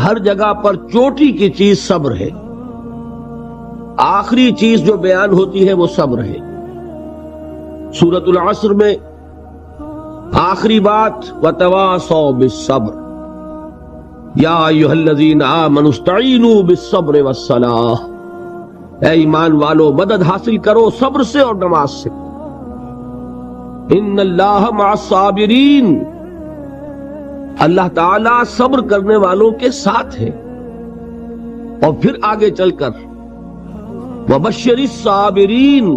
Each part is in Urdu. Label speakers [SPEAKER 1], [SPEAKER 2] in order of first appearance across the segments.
[SPEAKER 1] ہر جگہ پر چوٹی کی چیز صبر ہے، آخری چیز جو بیان ہوتی ہے وہ صبر ہے۔ سورۃ العصر میں آخری بات وَتَوَاصَوْا بِالصَّبْرِ یا ایھا الذین آمنوا استعینوا بالصبر والصلاۃ، اے ایمان والو مدد حاصل کرو صبر سے اور نماز سے۔ ان اللہ مع الصابرین، اللہ تعالیٰ صبر کرنے والوں کے ساتھ ہے۔ اور پھر آگے چل کر وَبَشِّرِ الصَّابِرِينَ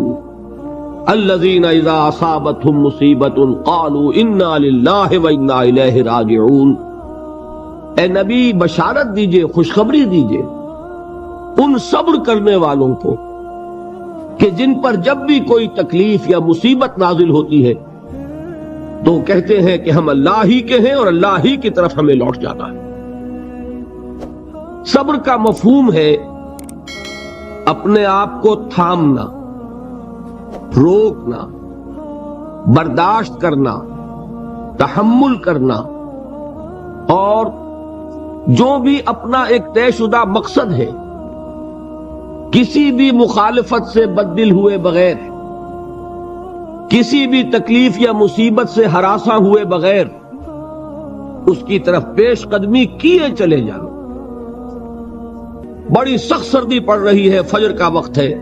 [SPEAKER 1] الَّذِينَ إِذَا أَصَابَتْهُمْ مُصِيبَةٌ قَالُوا إِنَّا لِلَّهِ وَإِنَّا إِلَيْهِ رَاجِعُونَ، اے نبی بشارت دیجئے، خوشخبری دیجئے ان صبر کرنے والوں کو کہ جن پر جب بھی کوئی تکلیف یا مصیبت نازل ہوتی ہے تو کہتے ہیں کہ ہم اللہ ہی کے ہیں اور اللہ ہی کی طرف ہمیں لوٹ جانا ہے۔ صبر کا مفہوم ہے اپنے آپ کو تھامنا، روکنا، برداشت کرنا، تحمل کرنا، اور جو بھی اپنا ایک طے شدہ مقصد ہے کسی بھی مخالفت سے بددل ہوئے بغیر، کسی بھی تکلیف یا مصیبت سے ہراساں ہوئے بغیر اس کی طرف پیش قدمی کیے چلے جانا۔ بڑی سخت سردی پڑ رہی ہے، فجر کا وقت ہے،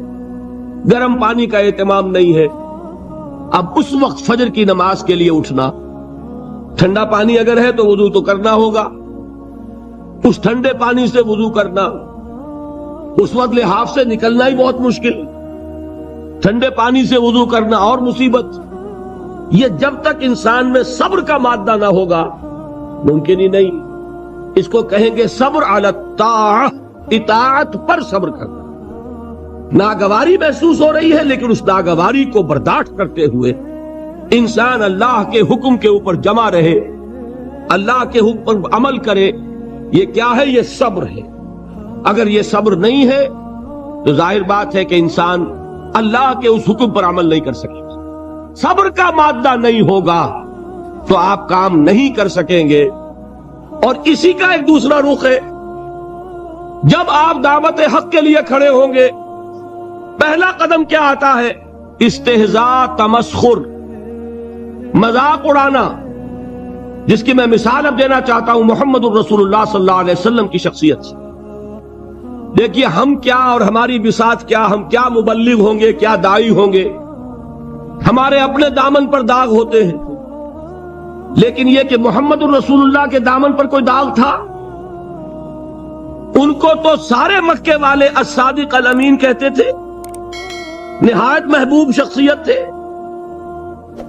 [SPEAKER 1] گرم پانی کا اہتمام نہیں ہے، اب اس وقت فجر کی نماز کے لیے اٹھنا، ٹھنڈا پانی اگر ہے تو وضو تو کرنا ہوگا، اس ٹھنڈے پانی سے وضو کرنا، اس وقت لحاف سے نکلنا ہی بہت مشکل، ٹھنڈے پانی سے وضو کرنا اور مصیبت۔ یہ جب تک انسان میں صبر کا مادہ نہ ہوگا ممکن ہی نہیں۔ اس کو کہیں گے صبر علی الطاعہ، اطاعت پر صبر کرنا۔ ناگواری محسوس ہو رہی ہے لیکن اس ناگواری کو برداشت کرتے ہوئے انسان اللہ کے حکم کے اوپر جمع رہے، اللہ کے حکم پر عمل کرے۔ یہ کیا ہے؟ یہ صبر ہے۔ اگر یہ صبر نہیں ہے تو ظاہر بات ہے کہ انسان اللہ کے اس حکم پر عمل نہیں کر سکے گا۔ صبر کا مادہ نہیں ہوگا تو آپ کام نہیں کر سکیں گے۔ اور اسی کا ایک دوسرا رخ ہے، جب آپ دعوت حق کے لیے کھڑے ہوں گے پہلا قدم کیا آتا ہے؟ استہزاء، تمسخر، مذاق اڑانا، جس کی میں مثال اب دینا چاہتا ہوں محمد الرسول اللہ صلی اللہ علیہ وسلم کی شخصیت سے۔ دیکھیے ہم کیا اور ہماری بساط کیا، ہم کیا مبلغ ہوں گے، کیا داعی ہوں گے، ہمارے اپنے دامن پر داغ ہوتے ہیں، لیکن یہ کہ محمد الرسول اللہ کے دامن پر کوئی داغ تھا؟ ان کو تو سارے مکے والے الصادق الامین کہتے تھے، نہایت محبوب شخصیت تھے،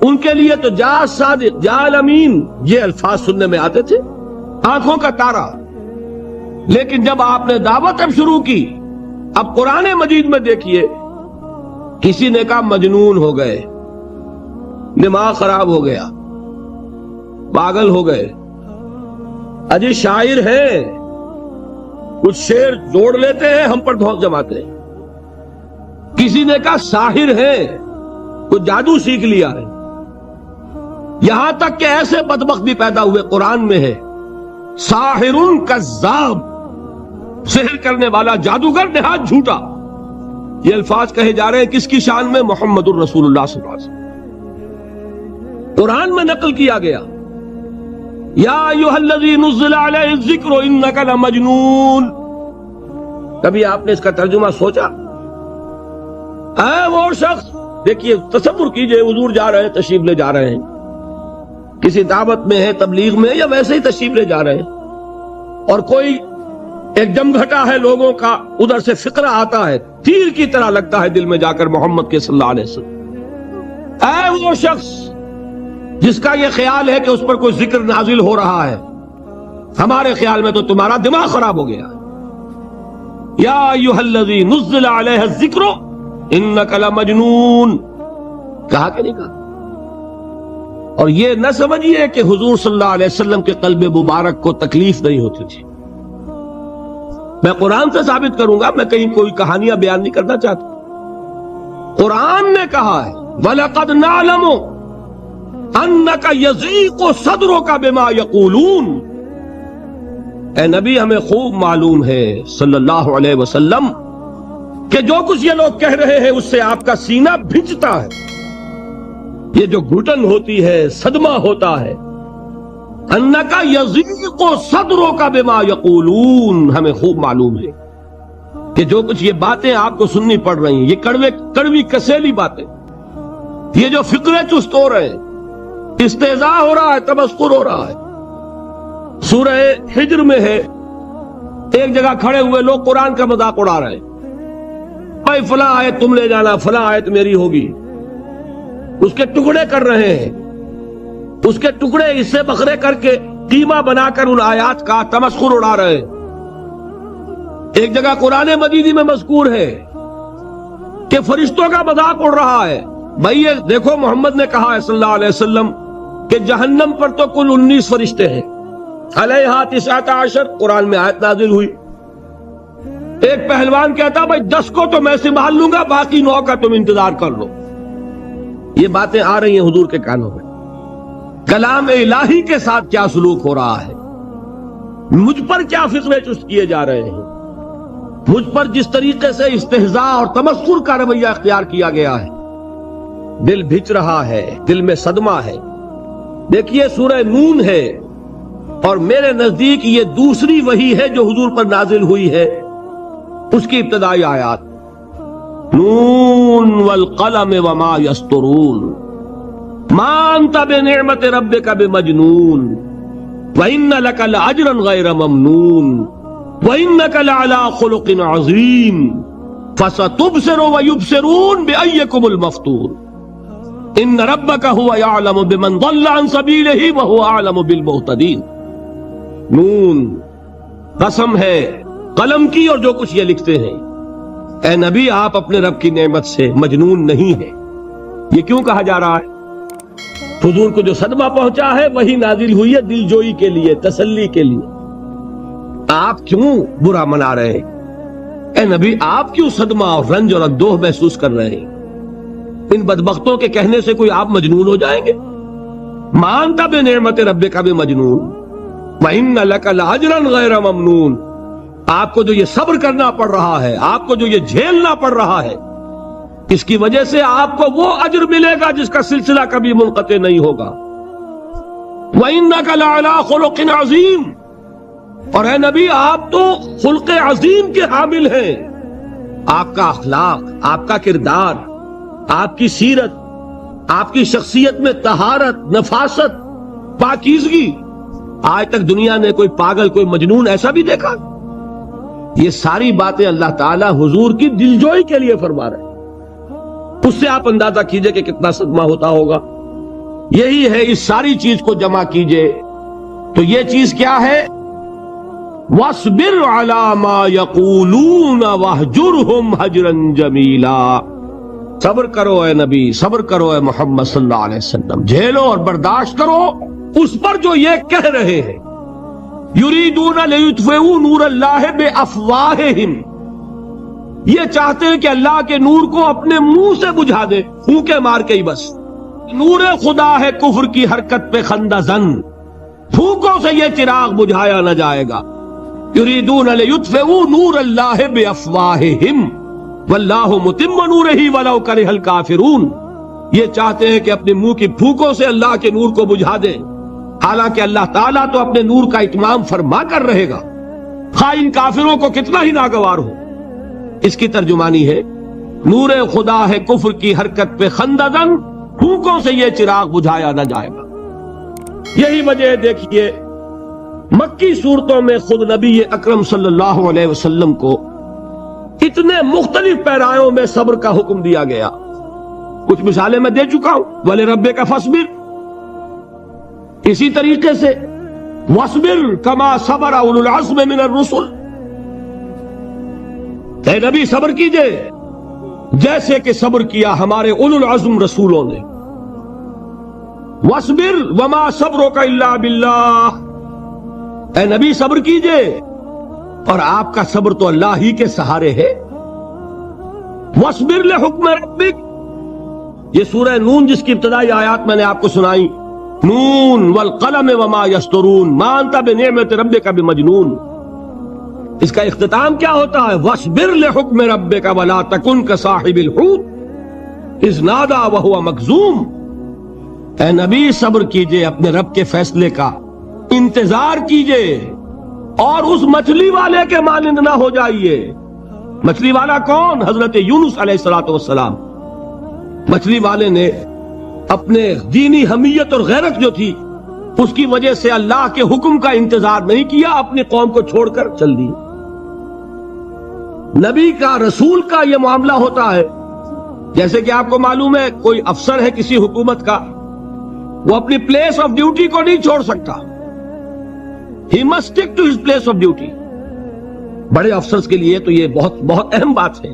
[SPEAKER 1] ان کے لیے تو جا صادق جا الامین یہ الفاظ سننے میں آتے تھے، آنکھوں کا تارا۔ لیکن جب آپ نے دعوت اب شروع کی، اب قرآن مجید میں دیکھیے کسی نے کہا مجنون ہو گئے، دماغ خراب ہو گیا، پاگل ہو گئے، اجی شاعر ہیں، کچھ شعر جوڑ لیتے ہیں ہم پر دھوس جماتے ہیں۔ کسی نے کہا ساحر ہیں، کچھ جادو سیکھ لیا ہے۔ یہاں تک کہ ایسے بدبخت بھی پیدا ہوئے، قرآن میں ہے ساحر کذاب، سحر کرنے والا جادوگر نہایت جھوٹا۔ یہ الفاظ کہے جا رہے ہیں کس کی شان میں؟ محمد الرسول اللہ صلی اللہ علیہ وسلم۔ قرآن میں نقل کیا گیا یا ایھا الذی نزل علیہ الذکر انک لمجنون۔ کبھی آپ نے اس کا ترجمہ سوچا؟ اے وہ شخص، دیکھیے تصور کیجئے حضور جا رہے ہیں، تشریف لے جا رہے ہیں، کسی دعوت میں ہے، تبلیغ میں، یا ویسے ہی تشریف لے جا رہے ہیں، اور کوئی ایک جمگھٹا ہے لوگوں کا، ادھر سے فقرہ آتا ہے، تیر کی طرح لگتا ہے دل میں جا کر محمد کے صلی اللہ علیہ وسلم۔ اے وہ شخص جس کا یہ خیال ہے کہ اس پر کوئی ذکر نازل ہو رہا ہے، ہمارے خیال میں تو تمہارا دماغ خراب ہو گیا۔ یا ایھا الذی نزل علیہ الذکر انک لمجنون، کہا کہ نہیں کہا؟ اور یہ نہ سمجھیے کہ حضور صلی اللہ علیہ وسلم کے قلب مبارک کو تکلیف نہیں ہوتی تھی۔ میں قرآن سے ثابت کروں گا، میں کہیں کوئی کہانیاں بیان نہیں کرنا چاہتا۔ قرآن نے کہا ہے وَلَقَدْ نَعْلَمُ أَنَّكَ يَضِيقُ صَدْرُكَ بِمَا يَقُولُونَ، اے نبی ہمیں خوب معلوم ہے صلی اللہ علیہ وسلم کہ جو کچھ یہ لوگ کہہ رہے ہیں اس سے آپ کا سینہ بھنجتا ہے، یہ جو گھٹن ہوتی ہے، صدمہ ہوتا ہے، انکا یضیق صدرک بما یقولون، ہمیں خوب معلوم ہے کہ جو کچھ یہ باتیں آپ کو سننی پڑ رہی ہیں، یہ کڑوی کسیلی باتیں، یہ جو فقرے چست ہو رہے ہیں، استہزاء ہو رہا ہے، تمسخر ہو رہا ہے۔ سورہ ہجر میں ہے، ایک جگہ کھڑے ہوئے لوگ قرآن کا مذاق اڑا رہے ہیں، بھائی فلاں آیت تم لے جانا، فلاں آیت میری ہوگی، اس کے ٹکڑے کر رہے ہیں، اس کے ٹکڑے حصے بکھرے کر کے قیمہ بنا کر ان آیات کا تمسخر اڑا رہے ہیں۔ ایک جگہ قرآن مجید میں مذکور ہے کہ فرشتوں کا مذاق اڑ رہا ہے، بھائی یہ دیکھو محمد نے کہا ہے صلی اللہ علیہ وسلم کہ جہنم پر تو کل 19 فرشتے ہیں، علیہا 19 قرآن میں آیت نازل ہوئی۔ ایک پہلوان کہتا بھائی 10 کو تو میں سنبھال لوں گا، باقی 9 کا تم انتظار کر لو۔ یہ باتیں آ رہی ہیں حضور کے کانوں میں، کلام الہی کے ساتھ کیا سلوک ہو رہا ہے، مجھ پر کیا فقرے چست کیے جا رہے ہیں، مجھ پر جس طریقے سے استہزاء اور تمسخر کا رویہ اختیار کیا گیا ہے، دل بھج رہا ہے، دل میں صدمہ ہے۔ دیکھیے سورہ نون ہے، اور میرے نزدیک یہ دوسری وحی ہے جو حضور پر نازل ہوئی ہے، اس کی ابتدائی آیات، نون والقلم وما یسطرون ما انت بنعمت ربک بمجنون وان لک لاجرا غیر ممنون وانک لعلی خلق عظیم فستبصر ویبصرون بأیکم المفتون ان ربک هو یعلم بمن ضل عن سبیلہ وهو اعلم بالمہتدین۔ نون، قسم ہے قلم کی اور جو کچھ یہ لکھتے ہیں۔ اے نبی آپ اپنے رب کی نعمت سے مجنون نہیں ہیں۔ یہ کیوں کہا جا رہا ہے؟ حضور کو جو صدمہ پہنچا ہے وہی نازل ہوئی ہے دل جوئی کے لیے، تسلی کے لیے۔ آپ کیوں برا منا رہے ہیں؟ اے نبی آپ کیوں صدمہ اور رنج اور اندوہ محسوس کر رہے ہیں؟ ان بدبختوں کے کہنے سے کوئی آپ مجنون ہو جائیں گے؟ مانتا بے نعمت ربک بمجنون وَإِنَّ لَكَ لَأَجْرًا غَيْرَ مَمْنُونَ، آپ کو جو یہ صبر کرنا پڑ رہا ہے، آپ کو جو یہ جھیلنا پڑ رہا ہے، اس کی وجہ سے آپ کو وہ اجر ملے گا جس کا سلسلہ کبھی منقطع نہیں ہوگا۔ وَإِنَّكَ لَعَلَىٰ خُلُقٍ عَظِيمٍ، اور اے نبی آپ تو خلق عظیم کے حامل ہیں۔ آپ کا اخلاق، آپ کا کردار، آپ کی سیرت، آپ کی شخصیت میں طہارت، نفاست، پاکیزگی، آج تک دنیا نے کوئی پاگل، کوئی مجنون ایسا بھی دیکھا؟ یہ ساری باتیں اللہ تعالی حضور کی دلجوئی کے لیے فرما رہے ہیں۔ اس سے آپ اندازہ کیجئے کہ کتنا صدمہ ہوتا ہوگا۔ یہی ہے، اس ساری چیز کو جمع کیجئے تو یہ چیز کیا ہے؟ وَاصْبِرْ عَلَىٰ مَا يَقُولُونَ وَاهْجُرْهُمْ هَجْرًا جَمِيلًا، صبر کرو اے نبی، صبر کرو اے محمد صلی اللہ علیہ وسلم، جھیلو اور برداشت کرو اس پر جو یہ کہہ رہے ہیں۔ یریدون لیطفئوا نور اللہ بافواہہم، یہ چاہتے ہیں کہ اللہ کے نور کو اپنے منہ سے بجھا دے، پھونکے مار کے ہی بس۔ نور خدا ہے کفر کی حرکت پہ خندہ زن، پھونکوں سے یہ چراغ بجھایا نہ جائے گا۔ یریدون لیطفئوا نور اللہ بافواہہم واللہ متم نورہ ولو کرہ الکافرون، یہ چاہتے ہیں کہ اپنے منہ کی پھونکوں سے اللہ کے نور کو بجھا دیں، حالانکہ اللہ تعالیٰ تو اپنے نور کا اتمام فرما کر رہے گا، خواہ ان کافروں کو کتنا ہی ناگوار ہو۔ اس کی ترجمانی ہے نور خدا ہے کفر کی حرکت پہ خندہ زن، پھونکوں سے یہ چراغ بجھایا نہ جائے گا۔ یہی وجہ دیکھیے مکی صورتوں میں خود نبی اکرم صلی اللہ علیہ وسلم کو اتنے مختلف پیرایوں میں صبر کا حکم دیا گیا۔ کچھ مثالیں میں دے چکا ہوں، وَلِرَبِّكَ فَاصْبِرْ، اسی طریقے سے وَاصْبِرْ كَمَا صَبَرَ أُولُو الْعَزْمِ مِنَ الرُّسُلِ، اے نبی صبر کیجئے جیسے کہ صبر کیا ہمارے اولو العزم رسولوں نے۔ وَاصْبِرْ وَمَا صَبْرُكَ إِلَّا بِاللَّهِ، اے نبی صبر کیجئے اور آپ کا صبر تو اللہ ہی کے سہارے ہے۔ وَاصْبِرْ لِحُکْمِ رَبِّكَ، یہ سورہ نون جس کی ابتدائی آیات میں نے آپ کو سنائی، نون والقلم وما یسطرون ما انت بنعمت ربک بمجنون. اس کا اختتام کیا ہوتا ہے؟ وَاصْبِرْ لِحُکْمِ رَبِّكَ وَلَا تَكُنْ كَصَاحِبِ الْحُوتِ اِذْ نَادَىٰ وَهُوَ مَكْظُومٌ. اے نبی صبر کیجئے اپنے رب کے فیصلے کا، انتظار کیجئے اور اس مچھلی والے کے مانند نہ ہو جائیے. مچھلی والا کون؟ حضرت یونس علیہ السلام. مچھلی والے نے اپنے دینی حمیت اور غیرت جو تھی اس کی وجہ سے اللہ کے حکم کا انتظار نہیں کیا، اپنی قوم کو چھوڑ کر چل دی. نبی کا، رسول کا یہ معاملہ ہوتا ہے. جیسے کہ آپ کو معلوم ہے کوئی افسر ہے کسی حکومت کا، وہ اپنی پلیس آف ڈیوٹی کو نہیں چھوڑ سکتا. He must stick to his place of duty. بڑے افسرز کے لیے تو یہ بہت بہت اہم بات ہے.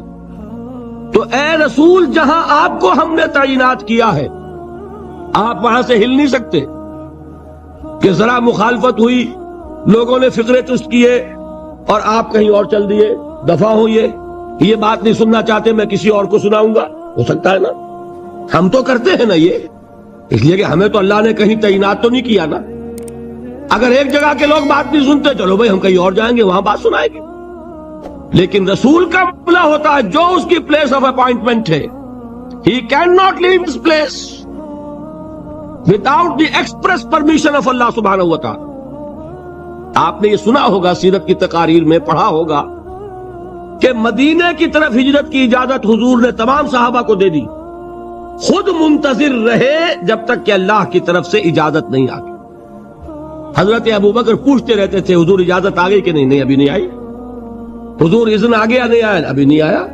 [SPEAKER 1] تو اے رسول، جہاں آپ کو ہم نے تعینات کیا ہے آپ وہاں سے ہل نہیں سکتے کہ ذرا مخالفت ہوئی، لوگوں نے فقرے چست کیے اور آپ کہیں اور چل دیے. دفعہ ہوئیے، یہ بات نہیں سننا چاہتے، میں کسی اور کو سناؤں گا. ہو سکتا ہے نا؟ ہم تو کرتے ہیں نا یہ، اس لیے کہ ہمیں تو اللہ نے کہیں تعینات تو نہیں کیا نا. اگر ایک جگہ کے لوگ بات نہیں سنتے، چلو بھائی ہم کہیں اور جائیں گے، وہاں بات سنائیں گے. لیکن رسول کا معاملہ ہوتا ہے جو اس کی پلیس آف اپوائنٹمنٹ ہے، he cannot leave his place without the express permission of اللہ سبحانہ و تعالی. آپ نے یہ سنا ہوگا، سیرت کی تقاریر میں پڑھا ہوگا کہ مدینے کی طرف ہجرت کی اجازت حضور نے تمام صحابہ کو دے دی، خود منتظر رہے جب تک کہ اللہ کی طرف سے اجازت نہیں آ گئی. حضرت ابوبکر پوچھتے رہتے تھے حضور اجازت آ گئی کہ نہیں؟ نہیں ابھی نہیں آئی. حضور اذن آ گیا؟ نہیں آیا. ابھی نہیں آیا.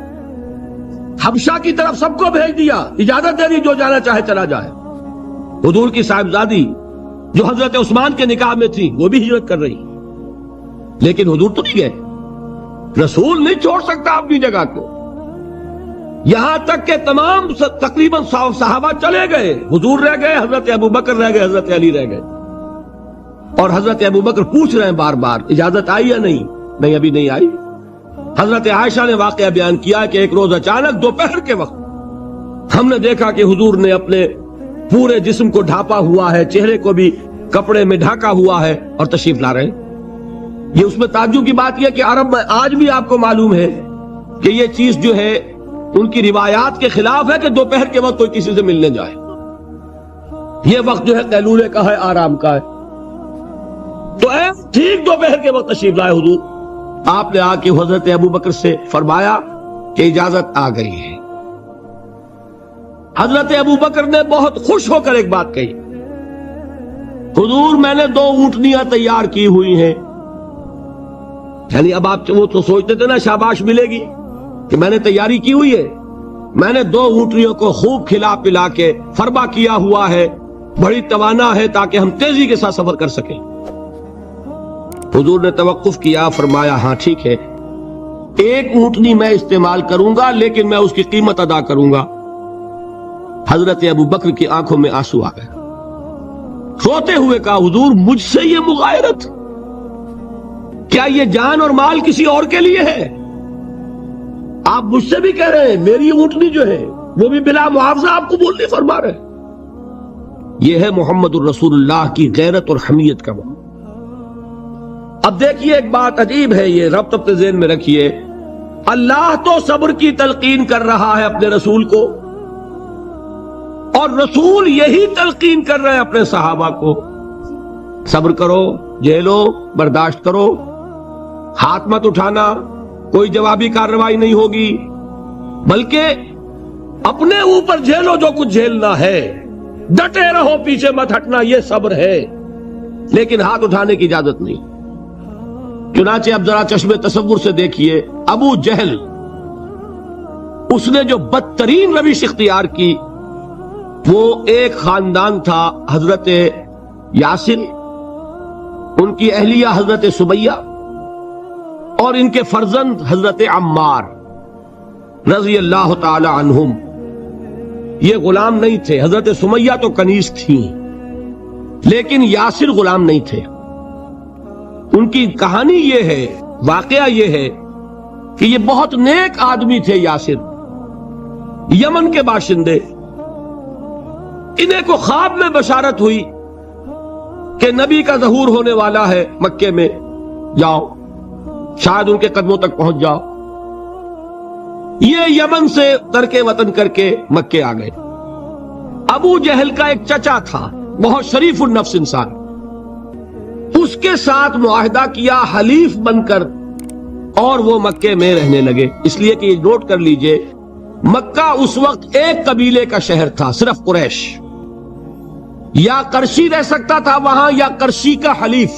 [SPEAKER 1] حبشہ کی طرف سب کو بھیج دیا، اجازت دے دی جو جانا چاہے چلا جائے. حضور کی صاحبزادی جو حضرت عثمان کے نکاح میں تھی وہ بھی ہجرت کر رہی، لیکن حضور تو نہیں گئے. رسول نہیں چھوڑ سکتا اپنی جگہ کو. یہاں تک کہ تمام تقریباً صحابہ چلے گئے، حضور رہ گئے، حضرت ابوبکر رہ گئے، حضرت علی رہ گئے. اور حضرت ابوبکر پوچھ رہے ہیں بار بار اجازت آئی یا نہیں؟ نہیں ابھی نہیں آئی. حضرت عائشہ نے واقعہ بیان کیا کہ ایک روز اچانک دوپہر کے وقت ہم نے دیکھا کہ حضور نے اپنے پورے جسم کو ڈھانپا ہوا ہے، چہرے کو بھی کپڑے میں ڈھانکا ہوا ہے اور تشریف لا رہے ہیں. یہ اس میں تعجب کی بات یہ کہ عرب میں آج بھی آپ کو معلوم ہے کہ یہ چیز جو ہے ان کی روایات کے خلاف ہے کہ دوپہر کے وقت کوئی کسی سے ملنے جائے. یہ وقت جو ہے قیلولے کا ہے، آرام کا ہے. تو اے ٹھیک دوپہر کے وقت تشریف لائے حضور. آپ نے آ کے حضرت ابوبکر سے فرمایا کہ اجازت آ گئی ہے. حضرت ابوبکر نے بہت خوش ہو کر ایک بات کہی، حضور میں نے 2 اونٹنیاں تیار کی ہوئی ہیں. یعنی اب آپ وہ تو سوچتے تھے نا شاباش ملے گی کہ میں نے تیاری کی ہوئی ہے. میں نے 2 اونٹنیوں کو خوب کھلا پلا کے فربا کیا ہوا ہے، بڑی توانا ہے تاکہ ہم تیزی کے ساتھ سفر کر سکیں. حضور نے توقف کیا، فرمایا ہاں ٹھیک ہے، 1 اونٹنی میں استعمال کروں گا لیکن میں اس کی قیمت ادا کروں گا. حضرت ابوبکر کی آنکھوں میں آنسو آ گئے. روتے ہوئے کہا حضور مجھ سے یہ مغایرت، کیا یہ جان اور مال کسی اور کے لیے ہے؟ آپ مجھ سے بھی کہہ رہے ہیں میری اونٹنی جو ہے وہ بھی بلا معاوضہ آپ کو بولنے فرما رہے ہیں. یہ ہے محمد الرسول اللہ کی غیرت اور حمیت کا معاملہ. اب دیکھیے ایک بات عجیب ہے، یہ ربط اپنے ذہن میں رکھیے. اللہ تو صبر کی تلقین کر رہا ہے اپنے رسول کو، اور رسول یہی تلقین کر رہے ہیں اپنے صحابہ کو. صبر کرو، جھیلو، برداشت کرو، ہاتھ مت اٹھانا، کوئی جوابی کارروائی نہیں ہوگی، بلکہ اپنے اوپر جھیلو جو کچھ جھیلنا ہے، ڈٹے رہو، پیچھے مت ہٹنا، یہ صبر ہے. لیکن ہاتھ اٹھانے کی اجازت نہیں. چنانچہ اب ذرا چشم تصور سے دیکھیے، ابو جہل اس نے جو بدترین روش اختیار کی، وہ ایک خاندان تھا حضرت یاسر، ان کی اہلیہ حضرت سمیہ اور ان کے فرزند حضرت عمار رضی اللہ تعالی عنہم. یہ غلام نہیں تھے. حضرت سمیہ تو کنیز تھیں لیکن یاسر غلام نہیں تھے. ان کی کہانی یہ ہے، واقعہ یہ ہے کہ یہ بہت نیک آدمی تھے. یاسر یمن کے باشندے. انہیں کو خواب میں بشارت ہوئی کہ نبی کا ظہور ہونے والا ہے مکے میں، جاؤ شاید ان کے قدموں تک پہنچ جاؤ۔ یہ یمن سے ترک وطن کر کے مکے آ گئے۔ ابو جہل کا ایک چچا تھا، بہت شریف النفس انسان، اس کے ساتھ معاہدہ کیا حلیف بن کر، اور وہ مکے میں رہنے لگے۔ اس لیے کہ یہ نوٹ کر لیجئے، مکہ اس وقت ایک قبیلے کا شہر تھا، صرف قریش۔ یا قرشی رہ سکتا تھا وہاں، یا قرشی کا حلیف،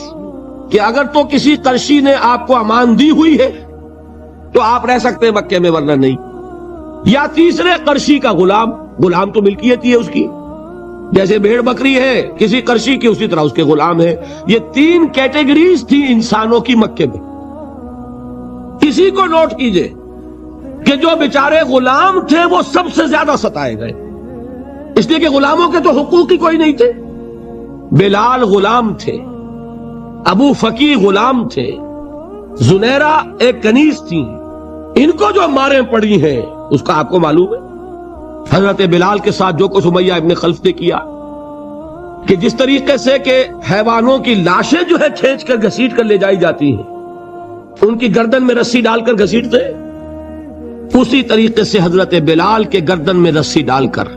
[SPEAKER 1] کہ اگر تو کسی قرشی نے آپ کو امان دی ہوئی ہے تو آپ رہ سکتے ہیں مکے میں، ورنہ نہیں۔ یا تیسرے قرشی کا غلام، غلام تو ملکیت ہی ہے اس کی، جیسے بھیڑ بکری ہے کسی قرشی کی، اسی طرح اس کے غلام ہے۔ یہ تین کیٹیگریز تھی انسانوں کی مکے میں۔ کسی کو نوٹ کیجئے کہ جو بیچارے غلام تھے وہ سب سے زیادہ ستائے گئے، اس لیے کہ غلاموں کے تو حقوق ہی کوئی نہیں تھے۔ بلال غلام تھے، ابو فقی غلام تھے، زنیرہ ایک کنیز تھی، ان کو جو ماریں پڑی ہیں اس کا آپ کو معلوم ہے۔ حضرت بلال کے ساتھ جو کچھ امیہ ابن خلف نے کیا، کہ جس طریقے سے کہ حیوانوں کی لاشیں جو ہے کھینچ کر گھسیٹ کر لے جائی جاتی ہیں، ان کی گردن میں رسی ڈال کر گھسیٹتے، اسی طریقے سے حضرت بلال کے گردن میں رسی ڈال کر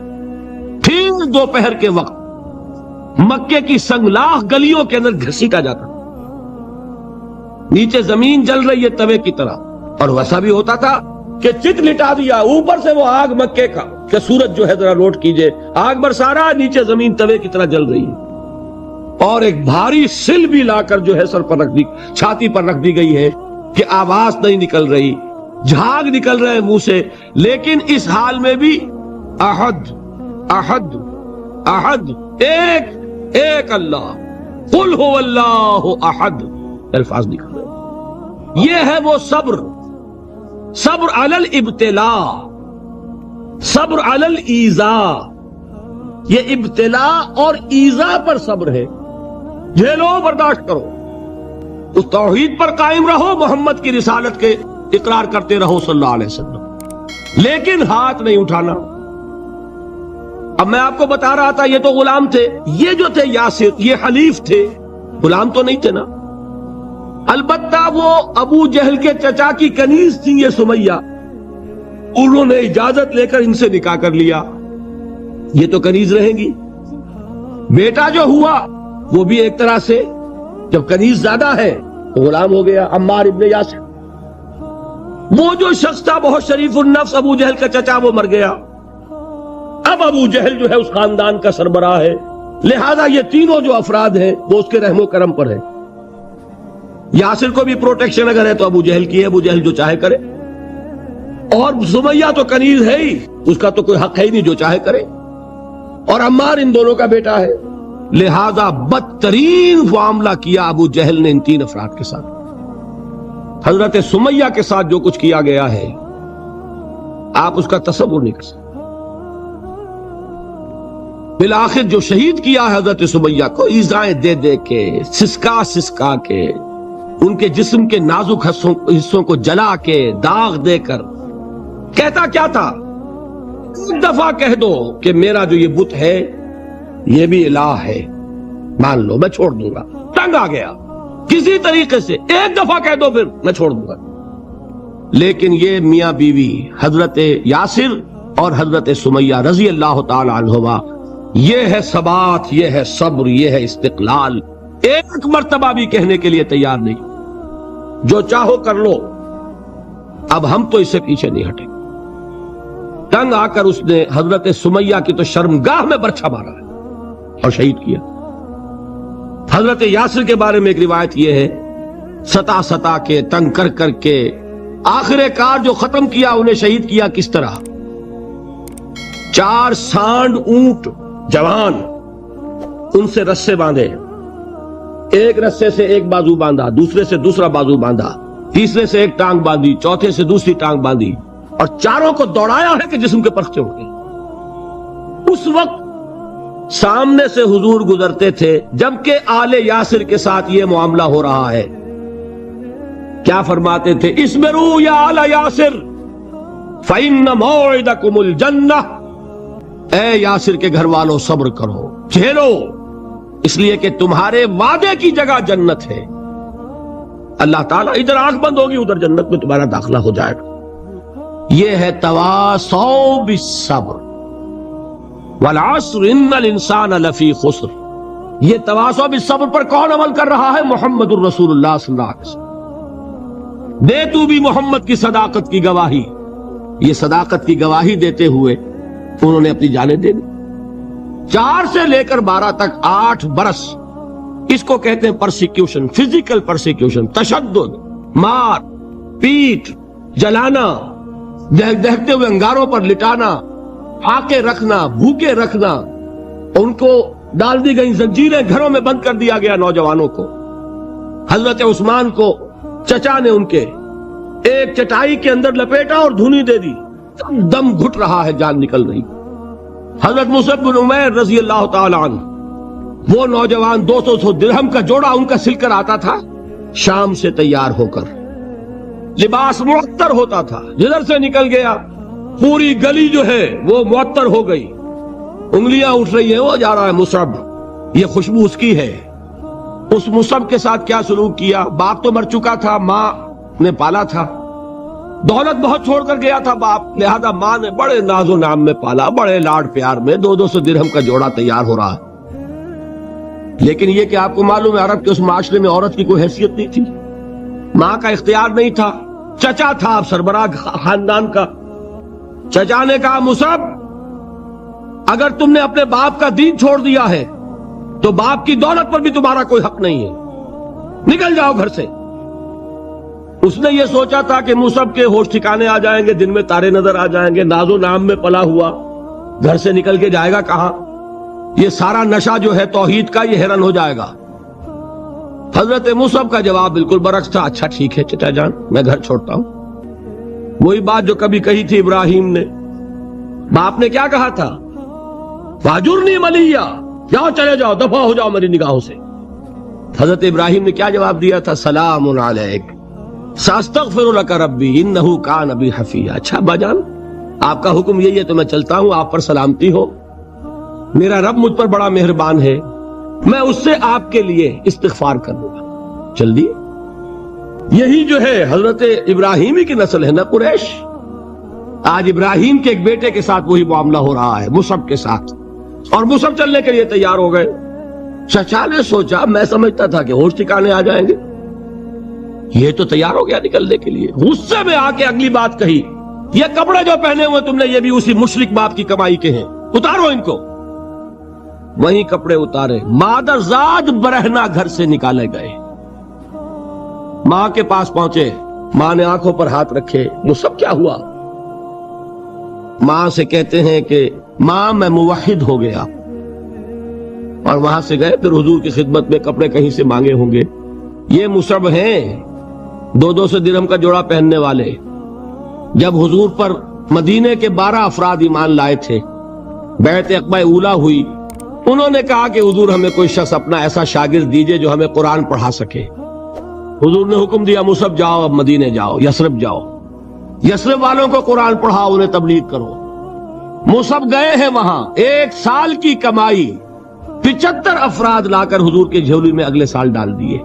[SPEAKER 1] پھر دوپہر کے وقت مکے کی سنگلاخ گلیوں کے اندر گھسیٹا جاتا، نیچے زمین جل رہی ہے توے کی طرح، اور ویسا بھی ہوتا تھا کہ چت لٹا دیا، اوپر سے وہ آگ مکے کا، کہ سورج جو ہے ذرا نوٹ کیجئے، آگ برسا رہا، نیچے زمین توے کی طرح جل رہی ہے، اور ایک بھاری سل بھی لا کر جو ہے سر پر رکھ دی، چھاتی پر رکھ دی گئی ہے کہ آواز نہیں نکل رہی، جھاگ نکل رہے منہ سے، لیکن اس حال میں بھی احد احد احد، ایک ایک اللہ، قل هو اللہ احد، الفاظ نکل رہے۔ یہ ہے وہ صبر، صبر علی الابتلاء، صبر علی الایذاء، یہ ابتلاء اور ایذاء پر صبر ہے، جھیلو برداشت کرو، اس توحید پر قائم رہو، محمد کی رسالت کے اقرار کرتے رہو صلی اللہ علیہ وسلم، لیکن ہاتھ نہیں اٹھانا۔ اب میں آپ کو بتا رہا تھا یہ تو غلام تھے، یہ جو تھے یاسر، یہ حلیف تھے، غلام تو نہیں تھے نا۔ البتہ وہ ابو جہل کے چچا کی کنیز تھی یہ سمیہ، انہوں نے اجازت لے کر ان سے نکاح کر لیا، یہ تو کنیز رہیں گی۔ بیٹا جو ہوا وہ بھی ایک طرح سے، جب کنیز زیادہ ہے تو غلام ہو گیا، عمار ابن یاسر۔ وہ جو شخص تھا بہت شریف النفس ابو جہل کا چچا، وہ مر گیا، اب ابو جہل جو ہے اس خاندان کا سربراہ ہے، لہذا یہ تینوں جو افراد ہیں وہ اس کے رحم و کرم پر ہے۔ یاسر کو بھی پروٹیکشن اگر ہے تو ابو جہل کی ہے، ابو جہل جو چاہے کرے، اور سمیہ تو کنیز ہے ہی، اس کا تو کوئی حق ہے ہی نہیں، جو چاہے کرے، اور عمار ان دونوں کا بیٹا ہے، لہذا بدترین معاملہ کیا ابو جہل نے ان تین افراد کے ساتھ۔ حضرت سمیہ کے ساتھ جو کچھ کیا گیا ہے آپ اس کا تصور نہیں کر سکتے۔ بالآخر جو شہید کیا حضرت سمیہ کو ایذائیں دے دے کے، سسکا سسکا کے، ان کے جسم کے نازک حصوں کو جلا کے، داغ دے کر، کہتا کیا تھا؟ ایک دفعہ کہہ دو کہ میرا جو یہ بت ہے یہ بھی الہ ہے، مان لو میں چھوڑ دوں گا۔ تنگ آ گیا، کسی طریقے سے ایک دفعہ کہہ دو پھر میں چھوڑ دوں گا۔ لیکن یہ میاں بیوی حضرت یاسر اور حضرت سمیہ رضی اللہ تعالی عنہما، یہ ہے ثبات، یہ ہے صبر، یہ ہے استقلال، ایک مرتبہ بھی کہنے کے لیے تیار نہیں، جو چاہو کر لو، اب ہم تو اس سے پیچھے نہیں ہٹیں۔ تنگ آ کر اس نے حضرت سمیہ کی تو شرمگاہ میں برچھا مارا ہے اور شہید کیا۔ حضرت یاسر کے بارے میں ایک روایت یہ ہے، ستا ستا کے، تنگ کر کر کے، آخر کار جو ختم کیا، انہیں شہید کیا کس طرح؟ 4 سانڈ اونٹ جوان، ان سے رسے باندھے، ایک رسے سے ایک بازو باندھا، دوسرے سے دوسرا بازو باندھا، تیسرے سے ایک ٹانگ باندھی، چوتھے سے دوسری ٹانگ باندھی، اور چاروں کو دوڑایا ہے کہ جسم کے پرخچے ہو گئے۔ اس وقت سامنے سے حضور گزرتے تھے جبکہ آل یاسر کے ساتھ یہ معاملہ ہو رہا ہے، کیا فرماتے تھے؟ اسبروا یا آل یاسر فإن موعدکم الجنہ، اے یاسر کے گھر والوں صبر کرو، جھیلو، اس لیے کہ تمہارے وعدے کی جگہ جنت ہے. اللہ تعالیٰ ادھر آنکھ بند ہوگی ادھر جنت میں تمہارا داخلہ ہو جائے گا. یہ ہے تواصوا بالصبر والعصر ان الانسان لفی خسر. یہ تواصوا بالصبر پر کون عمل کر رہا ہے؟ محمد الرسول اللہ صلی اللہ علیہ وسلم. دے تو بھی محمد کی صداقت کی گواہی. یہ صداقت کی گواہی دیتے ہوئے انہوں نے اپنی جانیں دے دی. 4 سے لے کر 12 تک 8 برس اس کو کہتے ہیں پرسیکیوشن، فزیکل پرسیکیوشن، تشدد، مار پیٹ، جلانا، دہتے ہوئے انگاروں پر لٹانا، پھاکے رکھنا، بھوکے رکھنا. ان کو ڈال دی گئی زنجیریں، گھروں میں بند کر دیا گیا نوجوانوں کو. حضرت عثمان کو چچا نے ان کے ایک چٹائی کے اندر لپیٹا اور دھونی دے دی. دم گھٹ رہا ہے، جان نکل رہی. حضرت مصعب بن عمیر رضی اللہ تعالی عنہ، وہ نوجوان 200 درہم کا جوڑا ان کا سل کر آتا تھا شام سے تیار ہو کر، لباس معطر ہوتا تھا، جدھر سے نکل گیا پوری گلی جو ہے وہ معطر ہو گئی. انگلیاں اٹھ رہی ہیں، وہ جا رہا ہے مصعب، یہ خوشبو اس کی ہے. اس مصعب کے ساتھ کیا سلوک کیا؟ باپ تو مر چکا تھا، ماں نے پالا تھا، دولت بہت چھوڑ کر گیا تھا باپ، لہذا ماں نے بڑے ناز و نام میں پالا، بڑے لاڈ پیار میں. 200 درہم کا جوڑا تیار ہو رہا ہے. لیکن یہ کہ آپ کو معلوم ہے عرب کے اس معاشرے میں عورت کی کوئی حیثیت نہیں تھی، ماں کا اختیار نہیں تھا. چچا تھا اب سربراہ خاندان کا. چچا نے کہا مصعب اگر تم نے اپنے باپ کا دین چھوڑ دیا ہے تو باپ کی دولت پر بھی تمہارا کوئی حق نہیں ہے، نکل جاؤ گھر سے. اس نے یہ سوچا تھا کہ مصعب کے ہوش ٹھکانے آ جائیں گے، دن میں تارے نظر آ جائیں گے، ناز و نام میں پلا ہوا گھر سے نکل کے جائے گا کہاں؟ یہ سارا نشہ جو ہے توحید کا یہ حیران ہو جائے گا. حضرت مصعب کا جواب بالکل برعکس تھا. اچھا ٹھیک ہے چچا جان، میں گھر چھوڑتا ہوں. وہی بات جو کبھی کہی تھی ابراہیم نے. باپ نے کیا کہا تھا؟ واجرنی ملیہ، جاؤ چلے جاؤ، دفع ہو جاؤ میری نگاہوں سے. حضرت ابراہیم نے کیا جواب دیا تھا؟ سلام علیک ساستغفر لک ربی انہ کان بی حفیہ. اچھا ابا جان آپ کا حکم یہی ہے تو میں چلتا ہوں، آپ پر سلامتی ہو، میرا رب مجھ پر بڑا مہربان ہے، میں اس سے آپ کے لیے استغفار کر لوں گا. چل دی. یہی جو ہے حضرت ابراہیمی کی نسل ہے نا قریش. آج ابراہیم کے ایک بیٹے کے ساتھ وہی معاملہ ہو رہا ہے مصعب کے ساتھ، اور مصعب چلنے کے لیے تیار ہو گئے. چچا نے سوچا، میں سمجھتا تھا کہ ہوش ٹھکانے آ جائیں گے، یہ تو تیار ہو گیا نکلنے کے لیے. غصے میں آ کے اگلی بات کہی، یہ کپڑے جو پہنے ہوئے تم نے یہ بھی اسی مشرک باپ کی کمائی کے ہیں، اتارو ان کو. وہیں کپڑے اتارے، مادر زاد برہنہ گھر سے نکالے گئے. ماں کے پاس پہنچے، ماں نے آنکھوں پر ہاتھ رکھے. مصعب کیا ہوا؟ ماں سے کہتے ہیں کہ ماں میں موحد ہو گیا. اور وہاں سے گئے، پھر حضور کی خدمت میں کپڑے کہیں سے مانگے ہوں گے. یہ مصعب ہیں 200 درہم کا جوڑا پہننے والے. جب حضور پر مدینے کے 12 افراد ایمان لائے تھے، بیعت عقبہ اولیٰ ہوئی، انہوں نے کہا کہ حضور ہمیں کوئی شخص اپنا ایسا شاگرد دیجئے جو ہمیں قرآن پڑھا سکے. حضور نے حکم دیا مصعب جاؤ، اب مدینے جاؤ، یثرب جاؤ، یثرب والوں کو قرآن پڑھاؤ، انہیں تبلیغ کرو. مصعب گئے ہیں وہاں، 1 سال کی کمائی 75 افراد لا کر حضور کے جھولی میں اگلے سال ڈال دیے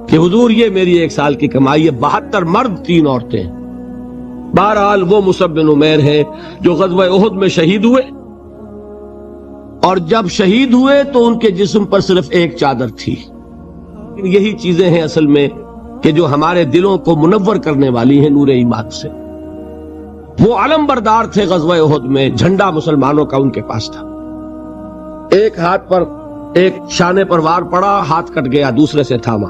[SPEAKER 1] کہ حضور یہ میری 1 سال کی کمائی ہے. 72 مرد 3 عورتیں. بہرحال وہ مصعب بن عمیر ہیں جو غزوہ احد میں شہید ہوئے، اور جب شہید ہوئے تو ان کے جسم پر صرف ایک چادر تھی. یہی چیزیں ہیں اصل میں کہ جو ہمارے دلوں کو منور کرنے والی ہیں نور ایمان سے. وہ علم بردار تھے غزوہ احد میں، جھنڈا مسلمانوں کا ان کے پاس تھا. ایک ہاتھ پر ایک شانے پر وار پڑا، ہاتھ کٹ گیا، دوسرے سے تھاما،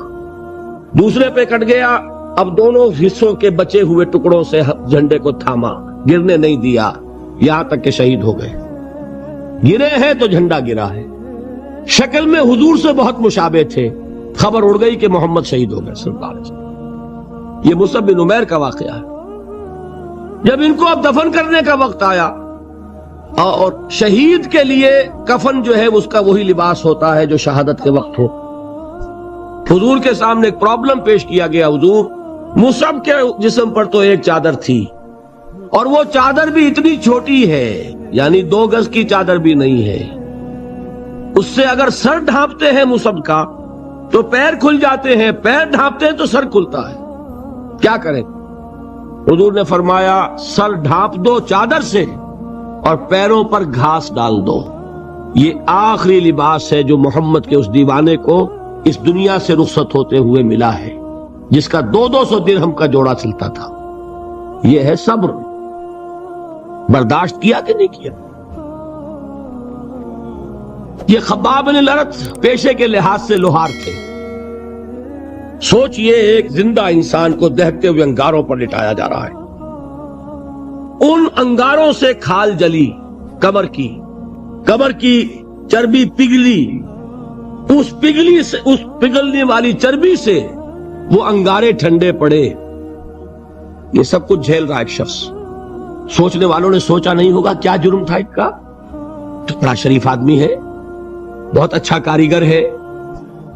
[SPEAKER 1] دوسرے پہ کٹ گیا، اب دونوں حصوں کے بچے ہوئے ٹکڑوں سے جھنڈے کو تھاما، گرنے نہیں دیا، یہاں تک کہ شہید ہو گئے. گرے ہیں تو جھنڈا گرا ہے. شکل میں حضور سے بہت مشابہ تھے. خبر اڑ گئی کہ محمد شہید ہو گئے صلی اللہ علیہ وسلم. یہ مصعب بن عمیر کا واقعہ ہے. جب ان کو اب دفن کرنے کا وقت آیا، اور شہید کے لیے کفن جو ہے اس کا وہی لباس ہوتا ہے جو شہادت کے وقت ہو. حضور کے سامنے ایک پرابلم پیش کیا گیا. حضور مصعب کے جسم پر تو ایک چادر تھی، اور وہ چادر بھی اتنی چھوٹی ہے، یعنی 2 گز کی چادر بھی نہیں ہے. اس سے اگر سر ڈھانپتے ہیں مصب کا تو پیر کھل جاتے ہیں، پیر ڈھانپتے ہیں تو سر کھلتا ہے، کیا کریں؟ حضور نے فرمایا سر ڈھانپ دو چادر سے اور پیروں پر گھاس ڈال دو۔ یہ آخری لباس ہے جو محمد کے اس دیوانے کو اس دنیا سے رخصت ہوتے ہوئے ملا ہے، جس کا 200 درہم کا جوڑا چلتا تھا۔ یہ ہے صبر۔ برداشت کیا کہ نہیں کیا؟ یہ خباب بن الارت پیشے کے لحاظ سے لوہار تھے۔ سوچئے ایک زندہ انسان کو دہکتے ہوئے انگاروں پر لٹایا جا رہا ہے، ان انگاروں سے کھال جلی، کمر کی چربی پگھلی، اس پگھلنے والی چربی سے وہ انگارے ٹھنڈے پڑے۔ یہ سب کچھ جھیل رہا ایک شخص۔ سوچنے والوں نے سوچا نہیں ہوگا کیا جرم تھا اس کا؟ تو بڑا شریف آدمی ہے، بہت اچھا کاریگر ہے،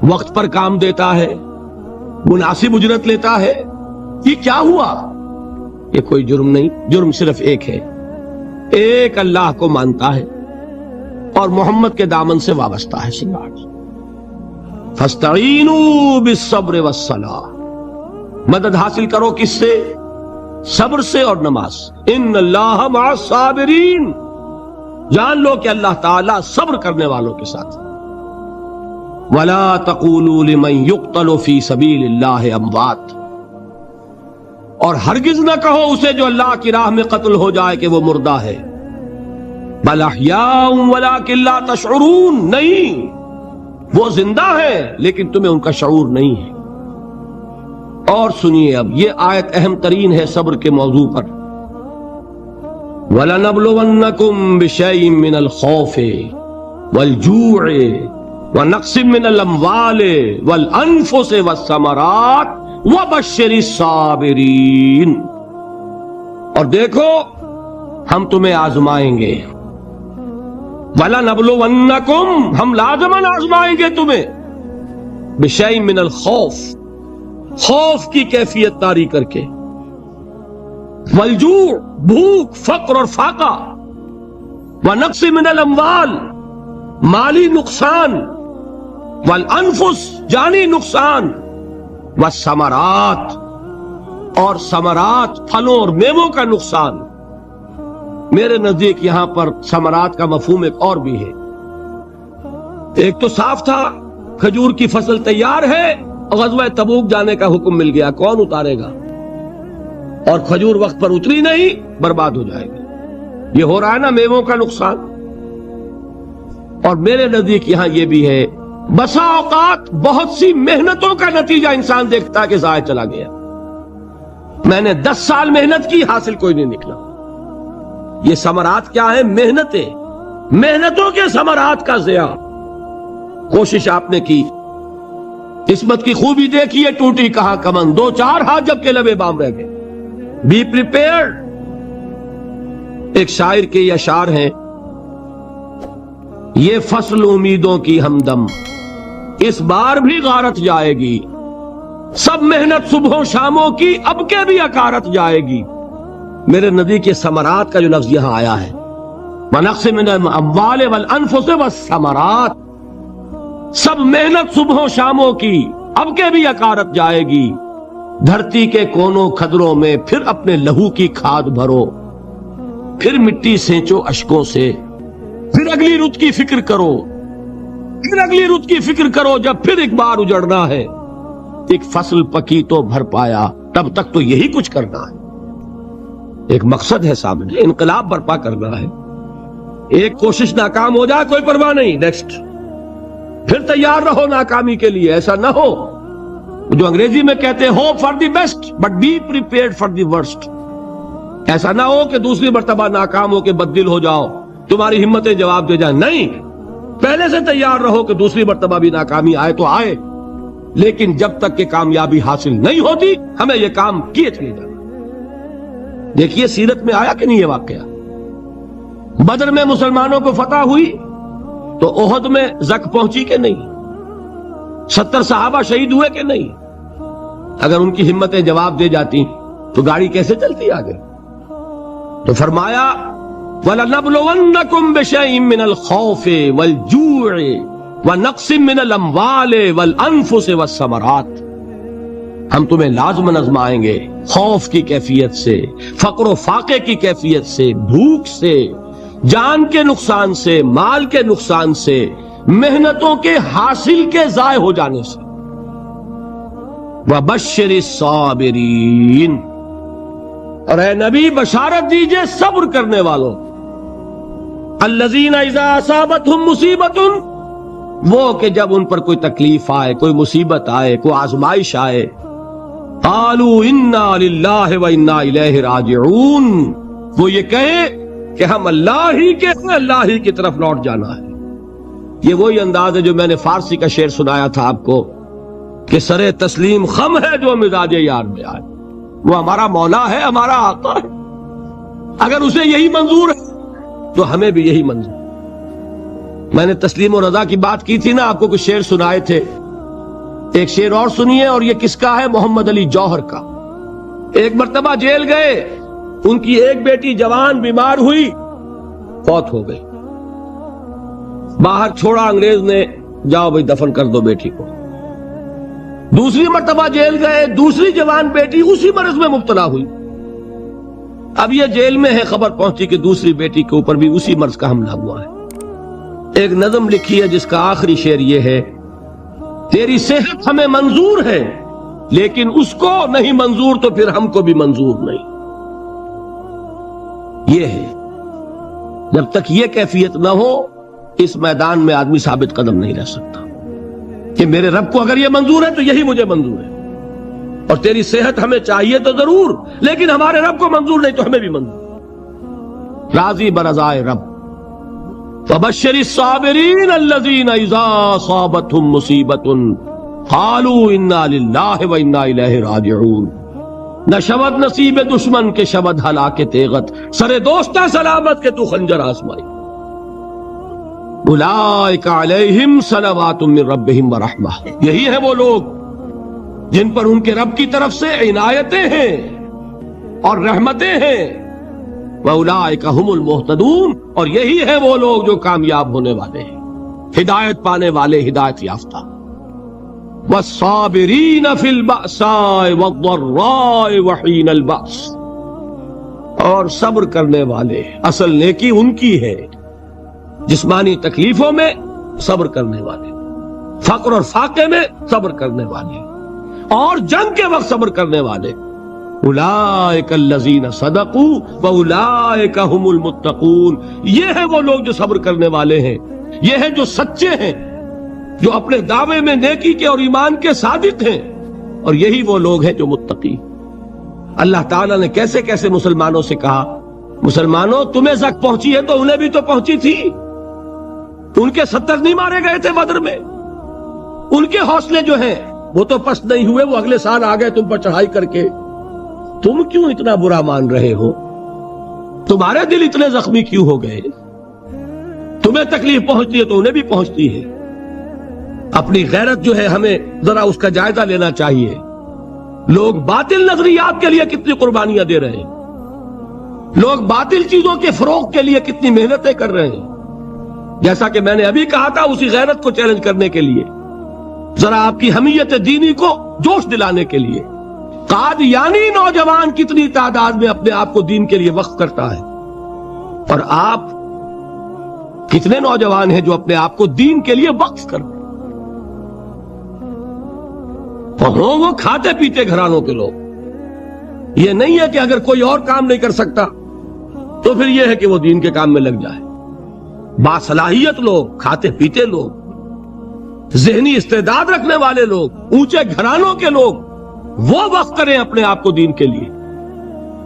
[SPEAKER 1] وقت پر کام دیتا ہے، مناسب اجرت لیتا ہے، یہ کیا ہوا؟ یہ کوئی جرم نہیں، جرم صرف ایک ہے، ایک اللہ کو مانتا ہے اور محمد کے دامن سے وابستہ ہے۔ فَاسْتَعِينُوا بِالصَّبْرِ وَالصَّلَاةِ، مدد حاصل کرو کس سے؟ صبر سے اور نماز۔ ان اللہ مع الصابرین، جان لو کہ اللہ تعالیٰ صبر کرنے والوں کے ساتھ۔ وَلَا تَقُولُوا لِمَنْ يُقْتَلُ فِي سَبِيلِ اللَّهِ أَمْوَاتٌ، اور ہرگز نہ کہو اسے جو اللہ کی راہ میں قتل ہو جائے کہ وہ مردہ ہے۔ بَلْ أَحْيَاءٌ وَلَكِنْ لَا تَشْعُرُونَ، نہیں، وہ زندہ ہے لیکن تمہیں ان کا شعور نہیں ہے۔ اور سنیے اب یہ آیت اہم ترین ہے صبر کے موضوع پر۔ وَلَنَبْلُوَنَّكُمْ بِشَيْءٍ مِّنَ الْخَوْفِ وَالْجُوعِ وَنَقْصٍ مِّنَ الْأَمْوَالِ وَالْأَنفُسِ وَالثَّمَرَاتِ وَبَشِّرِ الصَّابِرِينَ، اور دیکھو ہم تمہیں آزمائیں گے۔ وَلَنَبْلُوَنَّكُمْ، ہم لازماً آزمائیں گے تمہیں، بِشَيْءٍ مِّنَ الْخَوْفِ، خوف کی کیفیت طاری کر کے، والجوع، بھوک، فقر اور فاقہ، ونقص من الاموال، مالی نقصان، والانفس، جانی نقصان، والثمرات، اور ثمرات، پھلوں اور میووں کا نقصان۔ میرے نزدیک یہاں پر ثمرات کا مفہوم ایک اور بھی ہے۔ ایک تو صاف تھا کھجور کی فصل تیار ہے، غزوہ تبوک جانے کا حکم مل گیا، کون اتارے گا؟ اور کھجور وقت پر اتری نہیں، برباد ہو جائے گی۔ یہ ہو رہا ہے نا میووں کا نقصان۔ اور میرے نزدیک یہاں یہ بھی ہے، بسا اوقات بہت سی محنتوں کا نتیجہ انسان دیکھتا کہ ضائع چلا گیا، میں نے 10 سال محنت کی، حاصل کوئی نہیں نکلا۔ یہ ثمرات کیا ہے؟ محنتوں کے ثمرات کا ضیاع۔ کوشش آپ نے کی، قسمت کی خوبی دیکھیے، ٹوٹی کہاں کمن، 2-4 ہاتھ جب کے لبے بام رہ گئے۔ Be prepared. ایک شاعر کے یہ اشعار ہیں، یہ فصل امیدوں کی ہمدم، اس بار بھی غارت جائے گی، سب محنت صبحوں شاموں کی اب کے بھی اکارت جائے گی۔ میرے نزدیک یہ ثمرات کا جو لفظ یہاں آیا ہے، وَنَقْصٍ مِّنَ الْأَمْوَالِ وَالْأَنفُسِ وَالثَّمَرَاتِ، سب محنت صبحوں شاموں کی اب کے بھی اکارت جائے گی۔ دھرتی کے کونوں کھدروں میں پھر اپنے لہو کی کھاد بھرو، پھر مٹی سینچو اشکوں سے، پھر اگلی رت کی فکر کرو، پھر اگلی رت کی فکر کرو، جب پھر ایک بار اجڑنا ہے۔ ایک فصل پکی تو بھر پایا، تب تک تو یہی کچھ کرنا ہے۔ ایک مقصد ہے سامنے، انقلاب برپا کرنا ہے۔ ایک کوشش ناکام ہو جائے کوئی پرواہ نہیں، نیکسٹ، پھر تیار رہو ناکامی کے لیے۔ ایسا نہ ہو جو انگریزی میں کہتے ہیں hope for the best but be prepared for the worst. ایسا نہ ہو کہ دوسری مرتبہ ناکام ہو کے بددل ہو جاؤ، تمہاری ہمتیں جواب دے جائیں، نہیں، پہلے سے تیار رہو کہ دوسری مرتبہ بھی ناکامی آئے تو آئے، لیکن جب تک کہ کامیابی حاصل نہیں ہوتی ہمیں یہ کام کیے چلے جانا۔ دیکھیے سیرت میں آیا کہ نہیں یہ واقعہ؟ بدر میں مسلمانوں کو فتح ہوئی تو احد میں زک پہنچی کہ نہیں؟ 70 صحابہ شہید ہوئے کہ نہیں؟ اگر ان کی ہمتیں جواب دے جاتی تو گاڑی کیسے چلتی آگے؟ تو فرمایا وَلَنَبْلُوَنَّكُمْ بِشَيْءٍ مِّنَ الْخَوْفِ وَالْجُوعِ وَنَقْصٍ مِّنَ الْأَمْوَالِ وَالْأَنفُسِ وَالثَّمَرَاتِ، ہم تمہیں لازماً آزمائیں گے خوف کی کیفیت سے، فقر و فاقے کی کیفیت سے، بھوک سے، جان کے نقصان سے، مال کے نقصان سے، محنتوں کے حاصل کے ضائع ہو جانے سے۔ وَبَشِّرِ الصَّابِرِينَ، اور اے نبی بشارت دیجئے صبر کرنے والوں، الذین اذا اصابتہم مصیبت، وہ کہ جب ان پر کوئی تکلیف آئے، کوئی مصیبت آئے، کوئی آزمائش آئے، قالوا انا للہ وانا الیہ راجعون، وہ یہ کہیں کہ ہم اللہ ہی کے ہیں، اللہ ہی کی طرف لوٹ جانا ہے۔ یہ وہی انداز ہے جو میں نے فارسی کا شعر سنایا تھا آپ کو کہ سرے تسلیم خم ہے جو مزاج یار میں آئے۔ وہ ہمارا مولا ہے، ہمارا آقا ہے، اگر اسے یہی منظور ہے تو ہمیں بھی یہی منظور۔ میں نے تسلیم و رضا کی بات کی تھی نا، آپ کو کچھ شعر سنائے تھے، ایک شعر اور سنیے، اور یہ کس کا ہے؟ محمد علی جوہر کا۔ ایک مرتبہ جیل گئے، ان کی ایک بیٹی جوان بیمار ہوئی، فوت ہو گئی، باہر چھوڑا انگریز نے، جاؤ بھائی دفن کر دو بیٹی کو۔ دوسری مرتبہ جیل گئے، دوسری جوان بیٹی اسی مرض میں مبتلا ہوئی۔ اب یہ جیل میں ہے، خبر پہنچی کہ دوسری بیٹی کے اوپر بھی اسی مرض کا حملہ ہوا ہے۔ ایک نظم لکھی ہے جس کا آخری شعر یہ ہے، تیری صحت ہمیں منظور ہے لیکن اس کو نہیں منظور تو پھر ہم کو بھی منظور نہیں۔ یہ ہے، جب تک یہ کیفیت نہ ہو اس میدان میں آدمی ثابت قدم نہیں رہ سکتا کہ میرے رب کو اگر یہ منظور ہے تو یہی مجھے منظور ہے، اور تیری صحت ہمیں چاہیے تو ضرور لیکن ہمارے رب کو منظور نہیں تو ہمیں بھی منظور۔ راضی برضائے رب۔ وَبَشِّرِ الصَّابِرِينَ الَّذِينَ اِذَا أَصَابَتْهُمْ مُصِيبَةٌ قَالُوا اِنَّا لِلَّهِ وَإِنَّا إِلَيْهِ رَاجِعُونَ۔ نہ شود نصیب دشمن کے شود ہلاک تیغت، سر دوستہ سلامت کے تو خنجر آزمائی۔ اولئک علیہم صلوات من ربہم ورحمہ، یہی ہے وہ لوگ جن پر ان کے رب کی طرف سے عنایتیں ہیں اور رحمتیں ہیں۔ وَأُولَئِكَ هُمُ الْمُهْتَدُونَ، اور یہی ہے وہ لوگ جو کامیاب ہونے والے ہیں، ہدایت پانے والے، ہدایت یافتہ۔ وَالصَّابِرِينَ فِي الْبَأْسَاءِ وَالضَّرَّاءِ وَحِينَ الْبَأْسِ، اور صبر کرنے والے، اصل نیکی ان کی ہے، جسمانی تکلیفوں میں صبر کرنے والے، فقر اور فاقے میں صبر کرنے والے، اور جنگ کے وقت صبر کرنے والے۔ اولئک الذین صدقوا واولئک هم المتقون، یہ ہے وہ لوگ جو صبر کرنے والے ہیں، یہ ہے جو سچے ہیں، جو اپنے دعوے میں نیکی کے اور ایمان کے صادق ہیں، اور یہی وہ لوگ ہیں جو متقی۔ اللہ تعالیٰ نے کیسے کیسے مسلمانوں سے کہا، مسلمانوں تمہیں زک پہنچی ہے تو انہیں بھی تو پہنچی تھی، ان کے 70 نہیں مارے گئے تھے بدر میں، ان کے حوصلے جو ہیں وہ تو پست نہیں ہوئے، وہ اگلے سال آ گئے تم پر چڑھائی کر کے۔ تم کیوں اتنا برا مان رہے ہو؟ تمہارے دل اتنے زخمی کیوں ہو گئے؟ تمہیں تکلیف پہنچتی ہے تو انہیں بھی پہنچتی ہے۔ اپنی غیرت جو ہے ہمیں ذرا اس کا جائزہ لینا چاہیے۔ لوگ باطل نظریات کے لیے کتنی قربانیاں دے رہے ہیں، لوگ باطل چیزوں کے فروغ کے لیے کتنی محنتیں کر رہے ہیں۔ جیسا کہ میں نے ابھی کہا تھا، اسی غیرت کو چیلنج کرنے کے لیے، ذرا آپ کی حمیت دینی کو جوش دلانے کے لیے، قادیانی نوجوان کتنی تعداد میں اپنے آپ کو دین کے لیے وقف کرتا ہے، اور آپ کتنے نوجوان ہیں جو اپنے آپ کو دین کے لیے وقف کرتے ہیں؟ اور وہ کھاتے پیتے گھرانوں کے لوگ۔ یہ نہیں ہے کہ اگر کوئی اور کام نہیں کر سکتا تو پھر یہ ہے کہ وہ دین کے کام میں لگ جائے۔ باصلاحیت لوگ، کھاتے پیتے لوگ، ذہنی استعداد رکھنے والے لوگ، اونچے گھرانوں کے لوگ، وہ وقت کریں اپنے آپ کو دین کے لیے۔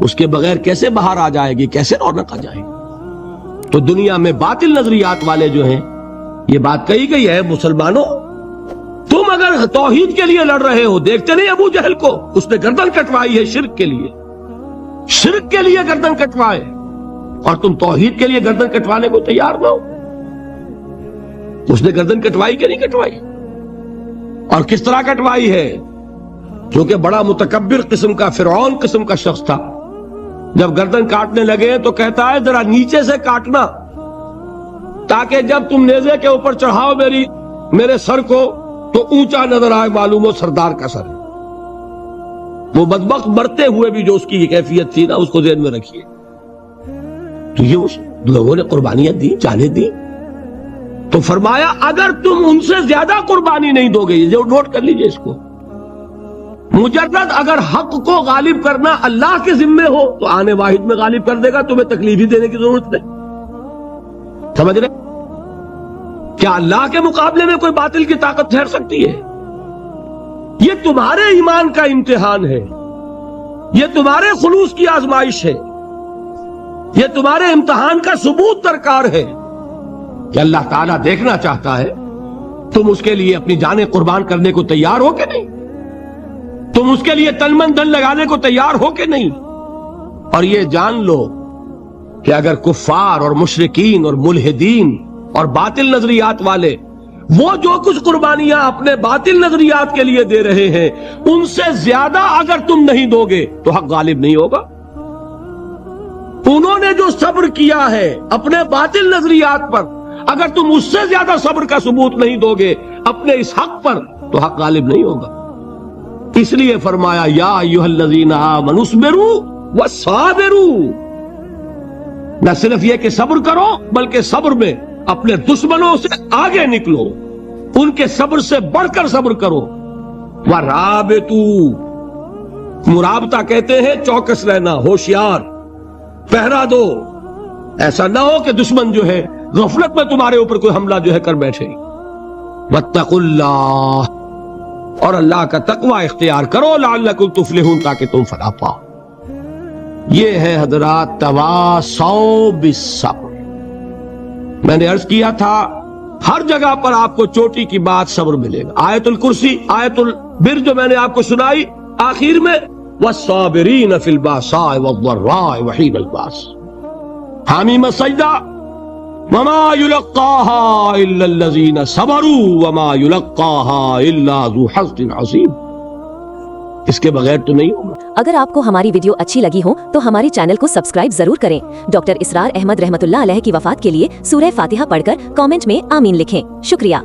[SPEAKER 1] اس کے بغیر کیسے باہر آ جائے گی، کیسے رونق آ جائے گی؟ تو دنیا میں باطل نظریات والے جو ہیں، یہ بات کہی گئی ہے، مسلمانوں تم اگر توحید کے لیے لڑ رہے ہو، دیکھتے نہیں ابو جہل کو، اس نے گردن کٹوائی ہے شرک کے لیے، شرک کے لیے گردن کٹوائے، اور تم توحید کے لیے گردن کٹوانے کو تیار نہ ہو۔ اس نے گردن کٹوائی کہ نہیں کٹوائی؟ اور کس طرح کٹوائی ہے؟ چونکہ بڑا متکبر قسم کا، فرعون قسم کا شخص تھا، جب گردن کاٹنے لگے تو کہتا ہے ذرا نیچے سے کاٹنا، تاکہ جب تم نیزے کے اوپر چڑھاؤ میری میرے سر کو تو اونچا نظر آئے معلوم ہو سردار کا سر ہے. وہ بدبخت مرتے ہوئے بھی جو اس کی یہ کیفیت تھی نا، اس کو ذہن میں رکھیے. تو یہ اس لوگوں نے قربانیاں دی، جانیں دی. تو فرمایا اگر تم ان سے زیادہ قربانی نہیں دو گے، یہ نوٹ کر لیجئے اس کو، مجرد اگر حق کو غالب کرنا اللہ کے ذمے ہو تو آنے واحد میں غالب کر دے گا، تمہیں تکلیف ہی دینے کی ضرورت نہیں. سمجھ رہے؟ کیا اللہ کے مقابلے میں کوئی باطل کی طاقت ٹھہر سکتی ہے؟ یہ تمہارے ایمان کا امتحان ہے، یہ تمہارے خلوص کی آزمائش ہے، یہ تمہارے امتحان کا ثبوت درکار ہے کہ اللہ تعالیٰ دیکھنا چاہتا ہے تم اس کے لیے اپنی جانیں قربان کرنے کو تیار ہو کہ نہیں، تم اس کے لیے تن من دھن لگانے کو تیار ہو کہ نہیں. اور یہ جان لو کہ اگر کفار اور مشرکین اور ملحدین اور باطل نظریات والے وہ جو کچھ قربانیاں اپنے باطل نظریات کے لیے دے رہے ہیں ان سے زیادہ اگر تم نہیں دو گے تو حق غالب نہیں ہوگا. انہوں نے جو صبر کیا ہے اپنے باطل نظریات پر، اگر تم اس سے زیادہ صبر کا ثبوت نہیں دو گے اپنے اس حق پر تو حق غالب نہیں ہوگا. اس لیے فرمایا یا ایھا الذین آمنوا اصبروا وصابروا، نہ صرف یہ کہ صبر کرو بلکہ صبر میں اپنے دشمنوں سے آگے نکلو، ان کے صبر سے بڑھ کر صبر کرو. ورابطوا، مرابطہ کہتے ہیں چوکس رہنا، ہوشیار، پہرا دو. ایسا نہ ہو کہ دشمن جو ہے غفلت میں تمہارے اوپر کوئی حملہ جو ہے کر بیٹھے. واتقوا اللہ، اور اللہ کا تقوی اختیار کرو، لعلکم تفلحون، تاکہ تم فلاح پاؤ. یہ ہے حضرات تواصوا بالصبر. میں نے عرض کیا تھا ہر جگہ پر آپ کو چوٹی کی بات صبر ملے گا. آیت الکرسی، آیت البر جو میں نے آپ کو سنائی آخر میں، والصابرین فی الباساء والضراء وحین الباس. حامیم السجدہ، وما یلقاها الا الذین صبروا وما یلقاها الا ذو حظ عظیم. اس کے بغیر تو نہیں ہوگا.
[SPEAKER 2] اگر آپ کو ہماری ویڈیو اچھی لگی ہو تو ہمارے چینل کو سبسکرائب ضرور کریں. ڈاکٹر اسرار احمد رحمت اللہ علیہ کی وفات کے لیے سورہ فاتحہ پڑھ کر کامنٹ میں آمین لکھیں. شکریہ.